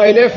ILF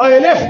ILF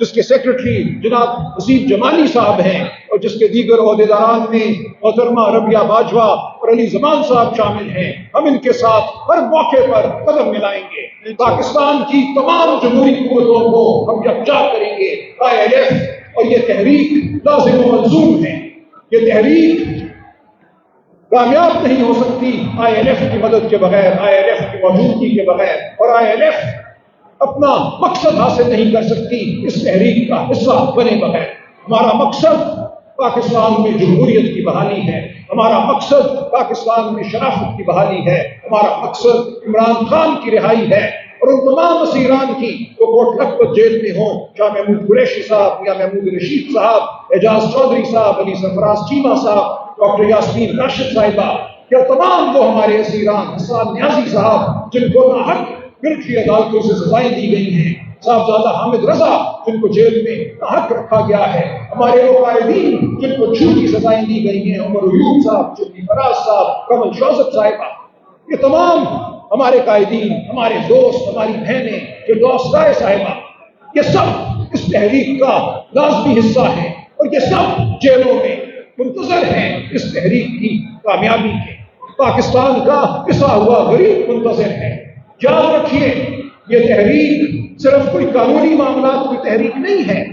جس کے secretary جناب حسیب جمالی صاحب ہیں اور جس کے دیگر عہدیداران میں محترمہ ربیہ باجوہ اور علی زمان صاحب شامل ہیں، ہم ان کے ساتھ ہر موقع پر قدم ملائیں گے، پاکستان کی تمام جمہوری قوتوں کو ہم یکجا کریں گے۔ ILF اور یہ تحریک لازم و ملزوم ہے، یہ تحریک کامیاب نہیں ہو سکتی ILF کی مدد کے بغیر، ILF کی موجودگی کے بغیر، اور ILF اپنا مقصد حاصل نہیں کر سکتی اس تحریک کا حصہ بنے بغیر۔ ہمارا مقصد پاکستان میں جمہوریت کی بحالی ہے، ہمارا مقصد پاکستان میں شرافت کی بحالی ہے، ہمارا مقصد عمران خان کی رہائی ہے اور ان تمام اسیران کی جو کوٹ لکھپت جیل میں ہوں، شاہ محمود قریشی صاحب یا محمود رشید صاحب، اعجاز چودھری صاحب، علی سرفراز چیمہ صاحب، ڈاکٹر یاسمین راشد صاحبہ، یا تمام وہ ہمارے اسیران، حسان نیازی صاحب جن کو ناحق ملٹری عدالتوں سے سزائیں دی گئی ہیں، صاحبزادہ حامد رضا جن کو جیل میں ناحق رکھا گیا ہے، ہمارے وہ قائدین جن کو جھوٹی سزائیں دی گئی ہیں، عمر ایوب صاحب، چودھری فراز صاحب، کمل شوزت صاحبہ، یہ تمام ہمارے قائدین، ہمارے دوست، ہماری بہنیں، فردوس رائے صاحبہ، یہ سب اس تحریک کا لازمی حصہ ہیں اور یہ سب جیلوں میں منتظر ہیں اس تحریک کی کامیابی کے۔ پاکستان کا پسا ہوا غریب منتظر ہے۔ یاد رکھیے، یہ تحریک صرف کوئی قانونی معاملات کی تحریک نہیں ہے،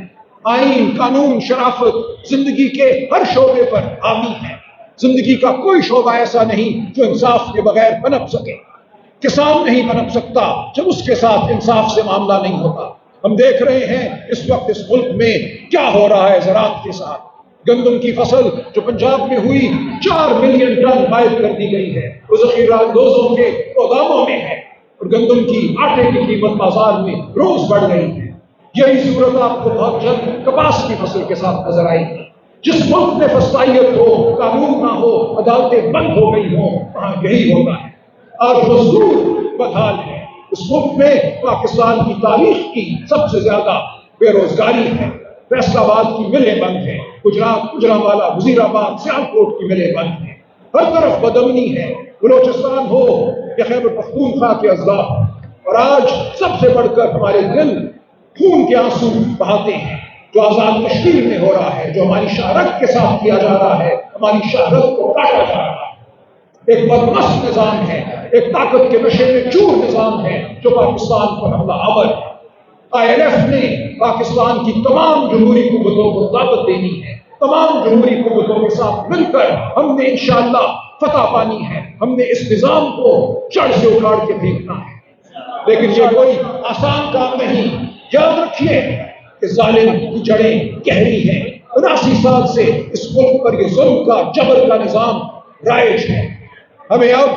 آئین، قانون، شرافت زندگی کے ہر شعبے پر حاوی ہے۔ زندگی کا کوئی شعبہ ایسا نہیں جو انصاف کے بغیر پنپ سکے۔ کسان نہیں پنپ سکتا جب اس کے ساتھ انصاف سے معاملہ نہیں ہوتا۔ ہم دیکھ رہے ہیں اس وقت اس ملک میں کیا ہو رہا ہے زراعت کے ساتھ۔ گندم کی فصل جو پنجاب میں ہوئی 4 ملین ٹن غائب کر دی گئی ہے، وہ ذخیرہ اندوزوں کے گوداموں میں ہے اور گندم کی آٹے کی قیمت بازار میں روز بڑھ رہی ہے۔ یہی صورت آپ کو بہت جلد کپاس کی فصل کے ساتھ نظر آئے گی۔ جس ملک میں فسطائیت ہو، قانون نہ ہو، عدالتیں بند ہو گئی ہوں، وہاں یہی ہوتا ہے۔ آج مزدور بدحال ہے۔ اس ملک میں پاکستان کی تاریخ کی سب سے زیادہ بے روزگاری ہے۔ فیصل آباد کی ملیں بند ہیں، گجرات، گجرانوالہ، وزیر آباد، سیالکوٹ کی ملیں بند ہیں، ہر طرف بدامنی ہے، بلوچستان ہو یا خیبر پختونخوا کے اضلاع، اور آج سب سے بڑھ کر ہمارے دل خون کے آنسو بہاتے ہیں جو آزاد کشمیر میں ہو رہا ہے، جو ہماری شہرت کے ساتھ کیا جا رہا ہے، ہماری شہرت کو کاٹا جا رہا ہے۔ ایک بدمست نظام ہے، ایک طاقت کے نشے میں چور نظام ہے جو پاکستان پر حملہ آور ہے۔ ILF نے پاکستان کی تمام جمہوری قوتوں کو دعوت دینی ہے، تمام جمہوری قوتوں کے ساتھ مل کر ہم نے انشاءاللہ فتح پانی ہے، ہم نے اس نظام کو جڑ سے اکھاڑ کے پھینکنا ہے۔ لیکن یہ کوئی آسان کام نہیں۔ یاد رکھیے کہ ظالم کی جڑیں گہری ہیں۔ 79 سال سے اس ملک پر یہ ظلم کا، جبر کا نظام رائج ہے۔ ہمیں اب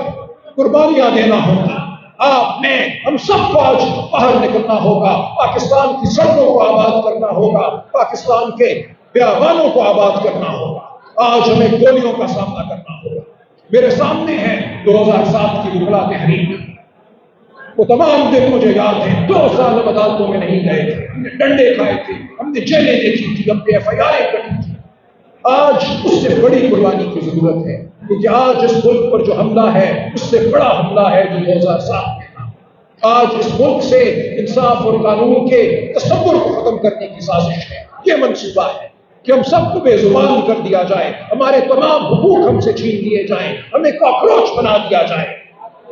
قربانیاں دینا ہوگا۔ آپ میں، ہم سب کو آج باہر نکلنا ہوگا، پاکستان کی سڑکوں کو آباد کرنا ہوگا، پاکستان کے بیابانوں کو آباد کرنا ہوگا۔ آج ہمیں گولیوں کا سامنا کرنا ہوگا۔ میرے سامنے ہے 2007 کی وکلا تحریک۔ وہ تمام دن مجھے یاد ہیں، 2 سال ہم عدالتوں میں نہیں گئے تھے، ہم نے ڈنڈے کھائے تھے، ہم نے جیلیں دیکھی تھی، ہم نے FIR کٹی تھی۔ آج اس سے بڑی قربانی کی ضرورت ہے، کیونکہ آج اس ملک پر جو حملہ ہے اس سے بڑا حملہ ہے جو 2007 میں تھا۔ آج اس ملک سے انصاف اور قانون کے تصور کو ختم کرنے کی سازش ہے۔ یہ منصوبہ ہے کہ ہم سب کو بے زبان کر دیا جائے، ہمارے تمام حقوق ہم سے چھین لیے جائیں، ہمیں کاکروچ بنا دیا جائے۔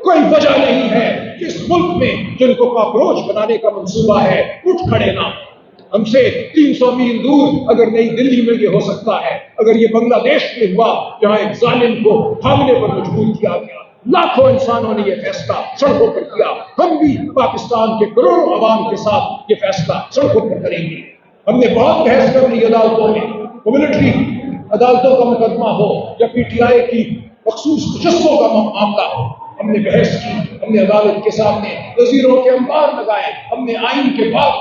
کوئی وجہ نہیں ہے کہ اس ملک میں جن کو کاکروچ بنانے کا منصوبہ ہے اٹھ کھڑے نہ۔ ہم سے 300 میل دور اگر نئی دلی میں یہ ہو سکتا ہے، اگر یہ بنگلہ دیش میں ہوا جہاں ایک ظالم کو بھاگنے پر مجبور کیا گیا، لاکھوں انسانوں نے یہ فیصلہ سڑکوں پر کیا، ہم بھی پاکستان کے کروڑوں عوام کے ساتھ یہ فیصلہ سڑکوں پر کریں گے۔ ہم نے بہت بحث کر لی عدالتوں میں، ملٹری عدالتوں کا مقدمہ ہو یا PTI کی مخصوص تجزیوں کا معاملہ ہو، ہم نے بحث کی، ہم نے عدالت کے سامنے وزیروں کے انبار لگائے، ہم نے آئین کے باب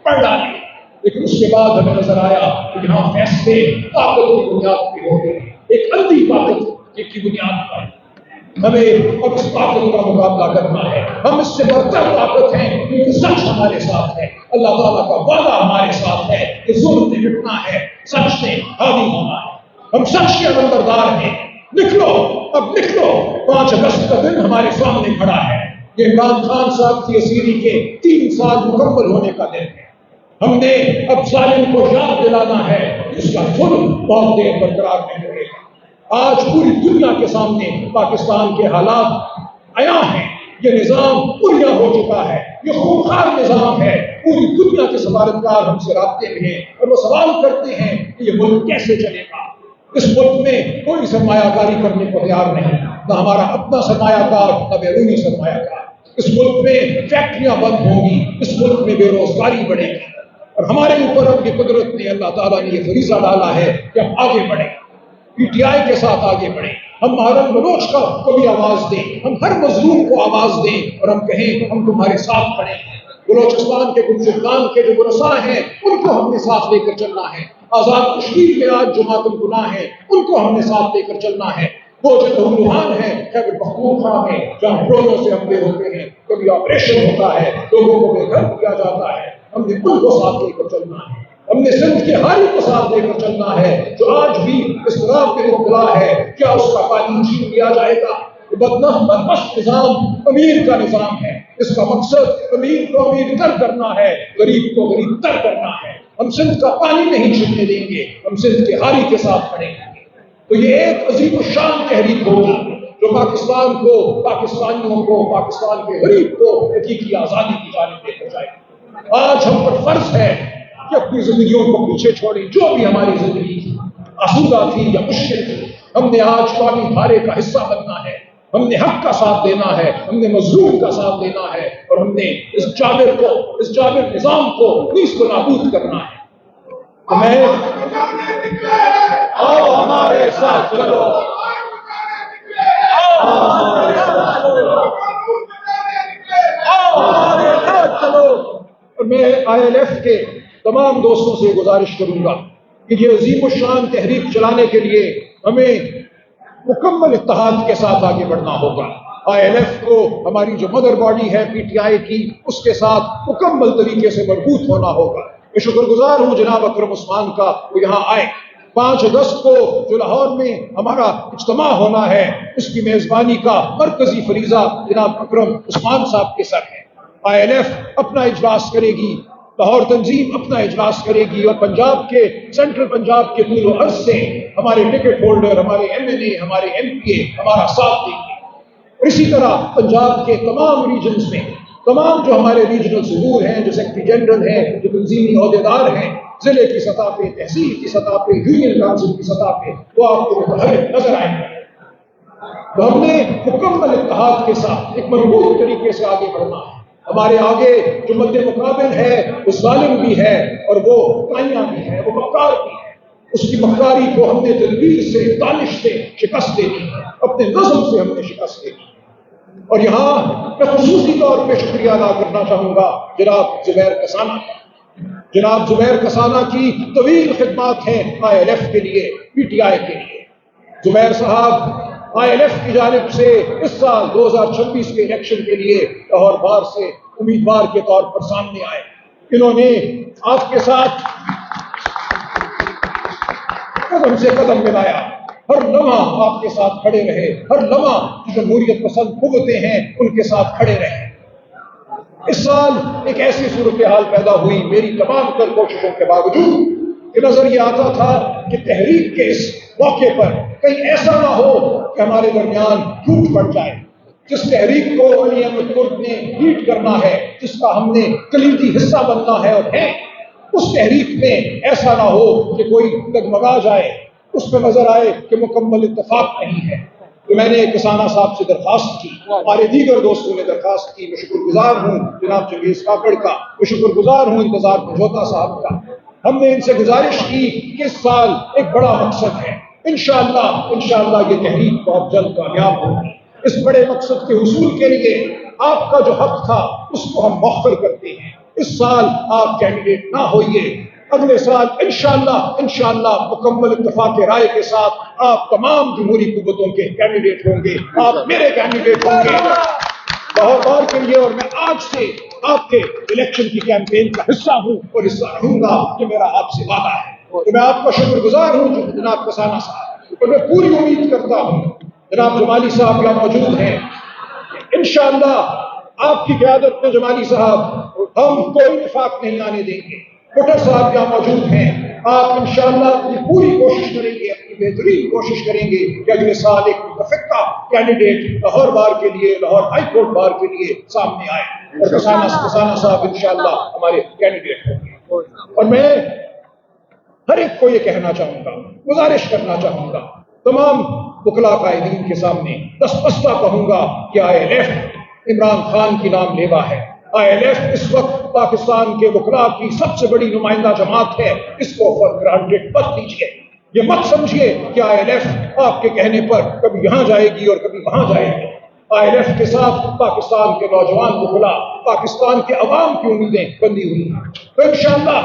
پڑھ ڈالے، لیکن اس کے بعد ہمیں نظر آیا کہ یہاں فیصلے طاقت کی بنیاد پہ ہو گئے، ایک اندھی طاقت کی بنیاد پر۔ ہمیں اب اس طاقت کا مقابلہ کرنا ہے۔ ہم اس سے برتر طاقت ہیں کیونکہ سچ ہمارے ساتھ ہے، اللہ تعالیٰ کا وعدہ ہمارے ساتھ ہے کہ ظلم سے مٹنا ہے، سچ سے حاوی ہونا ہے۔ ہم سچ کے علمبردار ہیں۔ نکلو، اب نکلو۔ 5 اگست کا دن ہمارے سامنے کھڑا ہے۔ یہ عمران خان صاحب کی اسیری کے 3 سال مکمل ہونے کا دن ہے۔ ہم نے اب ظالم کو یاد دلانا ہے کہ اس کا ظلم بہت دیر برقرار نہیں رہے گا۔ آج پوری دنیا کے سامنے پاکستان کے حالات عیاں ہیں۔ یہ نظام پوریا ہو چکا ہے، یہ خونخوار نظام ہے۔ پوری دنیا کے سفارتکار ہم سے رابطے میں ہیں اور وہ سوال کرتے ہیں کہ یہ ملک کیسے چلے گا۔ اس ملک میں کوئی سرمایہ کاری کرنے کو تیار نہیں، نہ ہمارا اپنا سرمایہ کار نہ بیرونی سرمایہ کار۔ اس ملک میں فیکٹریاں بند ہوں گی، اس ملک میں بے روزگاری بڑھے گی، اور ہمارے اوپر اب یہ قدرت نے، اللہ تعالیٰ نے یہ فریضہ ڈالا ہے کہ ہم آگے بڑھیں، پی ٹی آئی کے ساتھ آگے بڑھیں، ہم محرم بلوچ کو بھی آواز دیں، ہم ہر مظلوم کو آواز دیں اور ہم کہیں ہم تمہارے ساتھ کھڑے ہیں۔ بلوچستان کے گلشتان کے جو مرسا ہیں ان کو ہم نے ساتھ لے کر چلنا ہے۔ آزاد کشمیر میں آج جو ماتم گناہ ہیں ان کو ہم نے ساتھ لے کر چلنا ہے۔ وہ جو لوہان ہے، خیبر پختونخوا میں جہاں ڈرونوں سے حملے ہوتے ہیں، کبھی آپریشن ہوتا ہے، لوگوں کو بے گھر کیا جاتا ہے، ہم نے ان کو ساتھ لے کر چلنا ہے۔ ہم نے سندھ کے ہاری کو ساتھ لے کر چلنا ہے جو آج بھی اضطراب میں مبتلا ہے۔ کیا اس کا پانی چھین لیا جائے گا؟ بدمست نظام امیر کا نظام ہے، اس کا مقصد امیر کو امیر تر کرنا ہے، غریب کو غریب تر کرنا ہے۔ ہم سندھ کا پانی نہیں چھیننے دیں گے، ہم سندھ کے ہاری کے ساتھ کھڑے ہیں گے۔ تو یہ ایک عظیم الشان تحریک ہوگی جو پاکستان کو، پاکستانیوں کو، پاکستان کے غریب کو حقیقی آزادی کی جانب لے کر جائے گی۔ آج ہم پر فرض ہے کہ اپنی زندگیوں کو پیچھے چھوڑیں، جو بھی ہماری زندگی آسودہ تھی یا مشکل تھی، ہم نے آج قومی دھارے کا حصہ بننا ہے، ہم نے حق کا ساتھ دینا ہے، ہم نے مظلوم کا ساتھ دینا ہے، اور ہم نے اس جابر نظام کو نیست و نابود کرنا ہے۔ تو میں آؤ ہمارے ساتھ چلو، آؤ ہمارے ساتھ چلو، آؤ ہمارے ساتھ چلو۔ اور میں آئی ایل ایف کے تمام دوستوں سے گزارش کروں گا کہ یہ عظیم الشان تحریک چلانے کے لیے ہمیں مکمل اتحاد کے ساتھ آگے بڑھنا ہوگا۔ آئی ایل ایف کو ہماری جو مدر باڈی ہے پی ٹی آئی کی، اس کے ساتھ مکمل طریقے سے مربوط ہونا ہوگا۔ میں شکر گزار ہوں جناب اکرم عثمان کا، وہ یہاں آئے۔ 5 اگست کو جو لاہور میں ہمارا اجتماع ہونا ہے، اس کی میزبانی کا مرکزی فریضہ جناب اکرم عثمان صاحب کے سر ہے۔ آئی ایل ایف اپنا اجلاس کرے گی، لاہور تنظیم اپنا اجلاس کرے گی، اور پنجاب کے، سینٹرل پنجاب کے طول و عرض سے ہمارے ٹکٹ ہولڈر، ہمارے ایم این اے، ہمارے ایم پی اے ہمارا ساتھ دیں گے۔ اسی طرح پنجاب کے تمام ریجنز میں تمام جو ہمارے ریجنل ظہور ہیں، جو سیکرٹری جنرل ہیں، جو تنظیمی عہدیدار ہیں، ضلع کی سطح پہ، تحصیل کی سطح پہ، یونین کونسل کی سطح پہ، وہ آپ کو متحرک نظر آئیں گے۔ تو ہم نے مکمل اتحاد کے ساتھ ایک مربوط طریقے سے آگے بڑھنا ہے۔ ہمارے آگے جو مد مقابل ہے وہ ظالم بھی ہے اور وہ کائنہ بھی ہے، وہ مکار بھی ہے۔ اس کی مکاری کو ہم نے تدبیر سے، دانش سے شکست دینی ہے، اپنے نظم سے ہم نے شکست دینی ہے۔ اور یہاں میں خصوصی طور پہ شکریہ ادا کرنا چاہوں گا جناب زبیر کسانہ کا۔ جناب زبیر کسانہ کی طویل خدمات ہیں آئی ایل ایف کے لیے، پی ٹی آئی کے لیے۔ زبیر صاحب آئی ایل ایف کی جانب سے اس سال 2026 کے الیکشن کے لیے لاہور بار سے امیدوار کے طور پر سامنے آئے۔ انہوں نے آپ کے ساتھ قدم سے قدم ملایا، ہر لمحہ آپ کے ساتھ کھڑے رہے، ہر لمحہ جو جمہوریت پسند قوتیں ہیں ان کے ساتھ کھڑے رہے۔ اس سال ایک ایسی صورتحال پیدا ہوئی میری تمام تر کوششوں کے باوجود کہ نظر یہ آتا تھا کہ تحریک کے اس موقع پر کہیں ایسا نہ ہو کہ ہمارے درمیان ٹوٹ پڑ جائے۔ جس تحریک کو علی احمد کرد نے لیڈ کرنا ہے، جس کا ہم نے کلیدی حصہ بننا ہے اور ہے، اس تحریک میں ایسا نہ ہو کہ کوئی ڈگمگا جائے، اس پہ نظر آئے کہ مکمل اتفاق نہیں ہے۔ تو میں نے کسانہ صاحب سے درخواست کی، ہمارے دیگر دوستوں نے درخواست کی، میں شکر گزار ہوں جناب چنگیز کاکڑ کا، میں شکر گزار ہوں انتظار پنجوتا صاحب کا۔ ہم نے ان سے گزارش کی کہ اس سال ایک بڑا مقصد ہے، انشاءاللہ یہ تحریک بہت جلد کامیاب ہوگی۔ اس بڑے مقصد کے حصول کے لیے آپ کا جو حق تھا اس کو ہم مؤخر کرتے ہیں۔ اس سال آپ کینڈیڈیٹ نہ ہوئیے، اگلے سال انشاءاللہ مکمل اتفاق رائے کے ساتھ آپ تمام جمہوری قوتوں کے کینڈیڈیٹ ہوں گے، آپ میرے کینڈیڈیٹ ہوں گے لاہور بار کے لیے، اور میں آج سے آپ کے الیکشن کی کیمپین کا حصہ ہوں اور حصہ رہوں گا، یہ میرا آپ سے وعدہ ہے۔ تو میں آپ کا شکر گزار ہوں جناب کسانہ صاحب، اور میں پوری امید کرتا ہوں جناب جمالی صاحب یہاں موجود ہیں، انشاءاللہ آپ کی قیادت میں جمالی صاحب ہم کوئی اتفاق نہیں آنے دیں گے۔ بٹر صاحب یہاں موجود ہیں، آپ انشاءاللہ اپنی پوری کوشش کریں گے، اپنی بہترین کوشش کریں گے کہ اگلے سال ایک متفقہ کینڈیڈیٹ لاہور بار کے لیے، لاہور ہائی کورٹ بار کے لیے سامنے آئے، اور کسانہ صاحب انشاءاللہ ہمارے کینڈیڈیٹ ہوں گے۔ اور میں ہر ایک کو یہ کہنا چاہوں گا، گزارش کرنا چاہوں گا، تمام وکلاء قائدین کے سامنے دستبستہ کہوں گا کہ ILF عمران خان کی نام لیوا ہے۔ ILF اس وقت پاکستان کے وکلاء کی سب سے بڑی نمائندہ جماعت ہے، اس کو فار گرانٹیڈ مت لیجیے، یہ مت سمجھیے کہ ILF آپ کے کہنے پر کبھی یہاں جائے گی اور کبھی وہاں جائے گی۔ ILF کے ساتھ پاکستان کے نوجوان وکلاء، پاکستان کے عوام کی امیدیں بندھی ہوئی ہیں، تو انشاءاللہ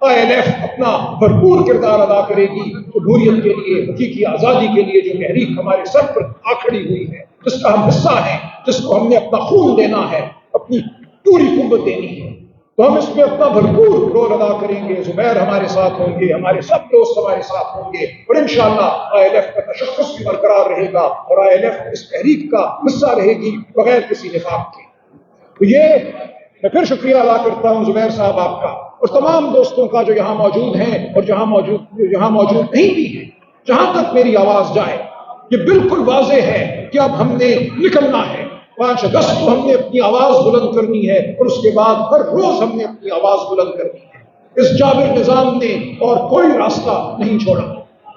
ILF اپنا بھرپور کردار ادا کرے گی جمہوریت کے لیے، حقیقی آزادی کے لیے جو تحریک ہمارے سر پر آ کھڑی ہوئی ہے، جس کا ہم حصہ ہیں، جس کو ہم نے اپنا خون دینا ہے، اپنی پوری قوت دینی ہے، تو ہم اس میں اپنا بھرپور رول ادا کریں گے۔ زبیر ہمارے ساتھ ہوں گے، ہمارے سب دوست ہمارے ساتھ ہوں گے، اور انشاءاللہ ILF کا تشخص بھی برقرار رہے گا، اور ILF اس تحریک کا حصہ رہے گی بغیر کسی نفاق کے۔ تو یہ میں پھر شکریہ ادا کرتا ہوں زبیر صاحب آپ کا، اور تمام دوستوں کا جو یہاں موجود ہیں اور جہاں موجود نہیں بھی ہیں۔ جہاں تک میری آواز جائے، یہ بالکل واضح ہے کہ اب ہم نے نکلنا ہے۔ 5 اگست کو ہم نے اپنی آواز بلند کرنی ہے، اور اس کے بعد ہر روز ہم نے اپنی آواز بلند کرنی ہے۔ اس جابر نظام نے اور کوئی راستہ نہیں چھوڑا،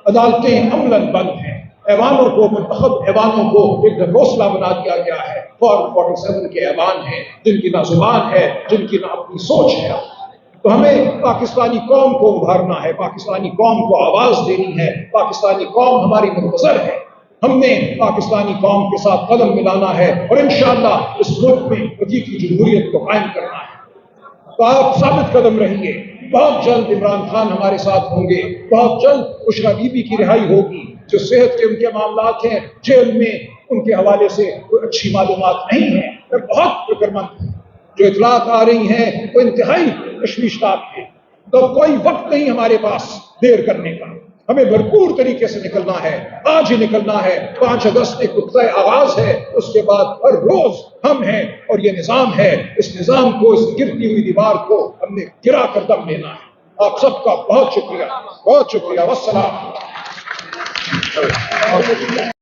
عدالتیں عملاً بند ہیں، ایوانوں کو، منتخب ایوانوں کو ایک گھوسلہ بنا دیا گیا ہے۔ فارم 47 کے ایوان ہیں جن کی نہ زبان ہے، جن کی نہ اپنی سوچ ہے۔ تو ہمیں پاکستانی قوم کو ابھارنا ہے، پاکستانی قوم کو آواز دینی ہے، پاکستانی قوم ہماری منتظر ہے۔ ہم نے پاکستانی قوم کے ساتھ قدم ملانا ہے، اور انشاءاللہ اس ملک میں حقیقی جمہوریت کو قائم کرنا ہے۔ تو آپ ثابت قدم رہیں گے، بہت جلد عمران خان ہمارے ساتھ ہوں گے، بہت جلد بشریٰ بی بی کی رہائی ہوگی۔ جو صحت کے ان کے معاملات ہیں، جیل میں ان کے حوالے سے کوئی اچھی معلومات نہیں ہیں، میں بہت فکر مند ہوں۔ جو اطلاعات آ رہی ہیں وہ انتہائی تشویشناک ہیں، تو کوئی وقت نہیں ہمارے پاس دیر کرنے کا، ہمیں بھرپور طریقے سے نکلنا ہے، آج ہی نکلنا ہے۔ 5 اگست ایک نقطۂ آغاز ہے، اس کے بعد ہر روز ہم ہیں، اور یہ نظام ہے، اس نظام کو، اس گرتی ہوئی دیوار کو ہم نے گرا کر دم لینا ہے۔ آپ سب کا بہت شکریہ، بہت شکریہ، والسلام۔